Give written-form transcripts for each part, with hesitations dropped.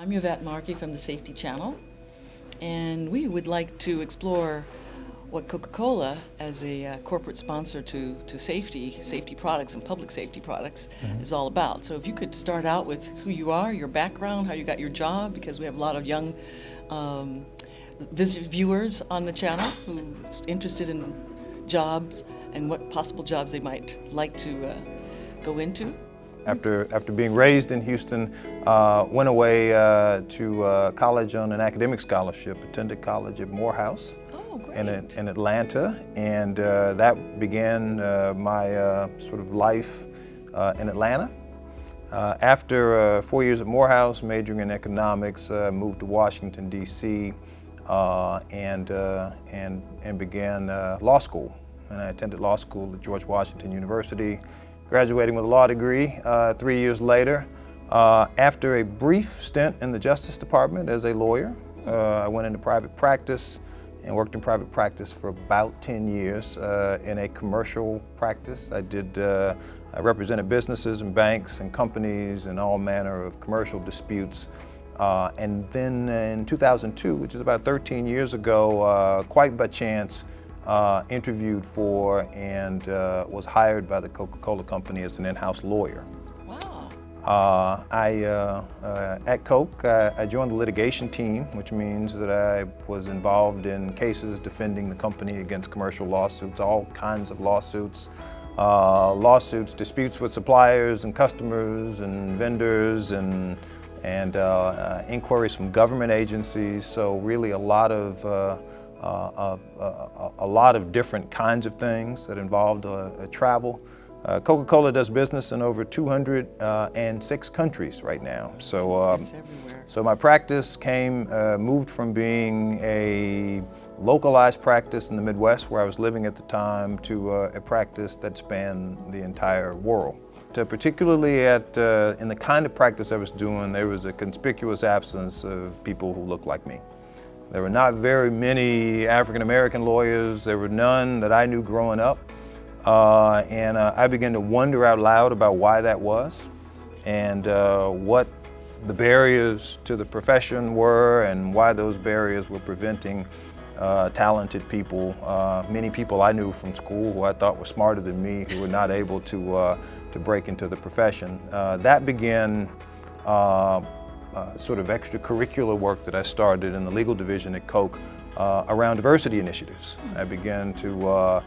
I'm Yovette Markey from TheSafetyChannel, and we would like to explore what Coca-Cola, as a corporate sponsor to safety products and public safety products, is all about. So if you could start out with who you are, your background, how you got your job, because we have a lot of young viewers on the channel who are interested in jobs and what possible jobs they might like to go into. After being raised in Houston, went away to college on an academic scholarship, attended college at Morehouse in Atlanta, and that began my sort of life in Atlanta. After 4 years at Morehouse, majoring in economics, moved to Washington, D.C., and began law school. And I attended law school at George Washington University, graduating with a law degree 3 years later. After a brief stint in the Justice Department as a lawyer, I went into private practice and worked in private practice for about 10 years in a commercial practice. I represented businesses and banks and companies in all manner of commercial disputes. And then in 2002, which is about 13 years ago, quite by chance, interviewed for and was hired by the Coca-Cola Company as an in-house lawyer. Wow. At Coke, I joined the litigation team, which means that I was involved in cases defending the company against commercial lawsuits, all kinds of lawsuits. Disputes with suppliers and customers and vendors and inquiries from government agencies. So really a lot of different kinds of things that involved travel. Coca-Cola does business in over 206 countries right now. So, it's everywhere. So my practice moved from being a localized practice in the Midwest, where I was living at the time, to a practice that spanned the entire world. Particularly in the kind of practice I was doing, there was a conspicuous absence of people who looked like me. There were not very many African-American lawyers. There were none that I knew growing up. And I began to wonder out loud about why that was and what the barriers to the profession were and why those barriers were preventing talented people, many people I knew from school who I thought were smarter than me, who were not able to break into the profession. That began sort of extracurricular work that I started in the legal division at Coke around diversity initiatives. I began to,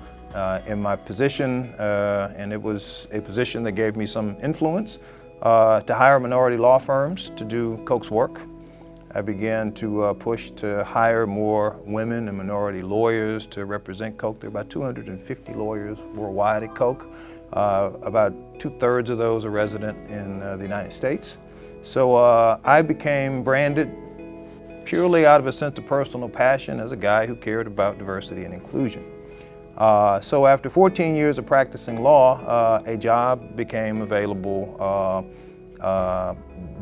in my position, and it was a position that gave me some influence, to hire minority law firms to do Coke's work. I began to push to hire more women and minority lawyers to represent Coke. There are about 250 lawyers worldwide at Coke. About 2/3 of those are resident in the United States. So I became branded purely out of a sense of personal passion as a guy who cared about diversity and inclusion. So after 14 years of practicing law, a job became available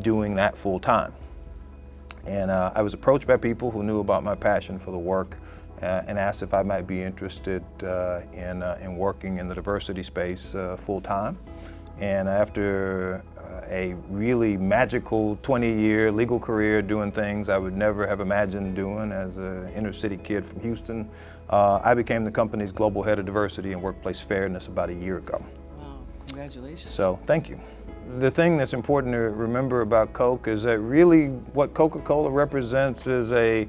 doing that full time. And I was approached by people who knew about my passion for the work and asked if I might be interested in working in the diversity space full time. And after a really magical 20-year legal career doing things I would never have imagined doing as an inner city kid from Houston, I became the company's global head of diversity and workplace fairness about a year ago. Wow, congratulations. So, thank you. The thing that's important to remember about Coke is that really what Coca-Cola represents is a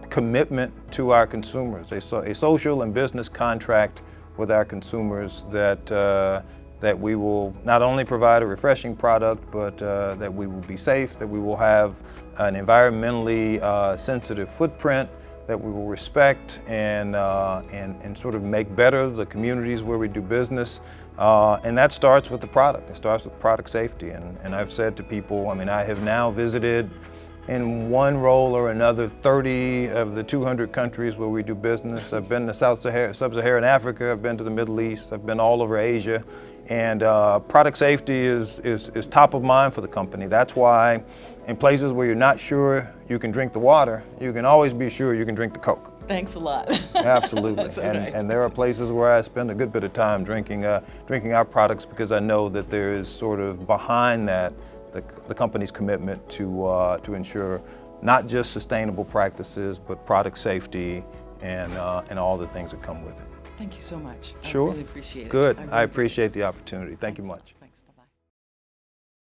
commitment to our consumers, a social and business contract with our consumers that we will not only provide a refreshing product, but that we will be safe, that we will have an environmentally sensitive footprint, that we will respect and sort of make better the communities where we do business. And that starts with the product. It starts with product safety. And I've said to people, I mean, I have now visited in one role or another 30 of the 200 countries where we do business. I've been to Sub-Saharan Africa, I've been to the Middle East, I've been all over Asia. And product safety is top of mind for the company. That's why in places where you're not sure you can drink the water, you can always be sure you can drink the Coke. Thanks a lot. Absolutely. That's all right. And there are places where I spend a good bit of time drinking our products because I know that there is sort of behind that the company's commitment to ensure not just sustainable practices, but product safety and all the things that come with it. Thank you so much. Sure. I really appreciate it. Good. really I appreciate the opportunity. Thank you much.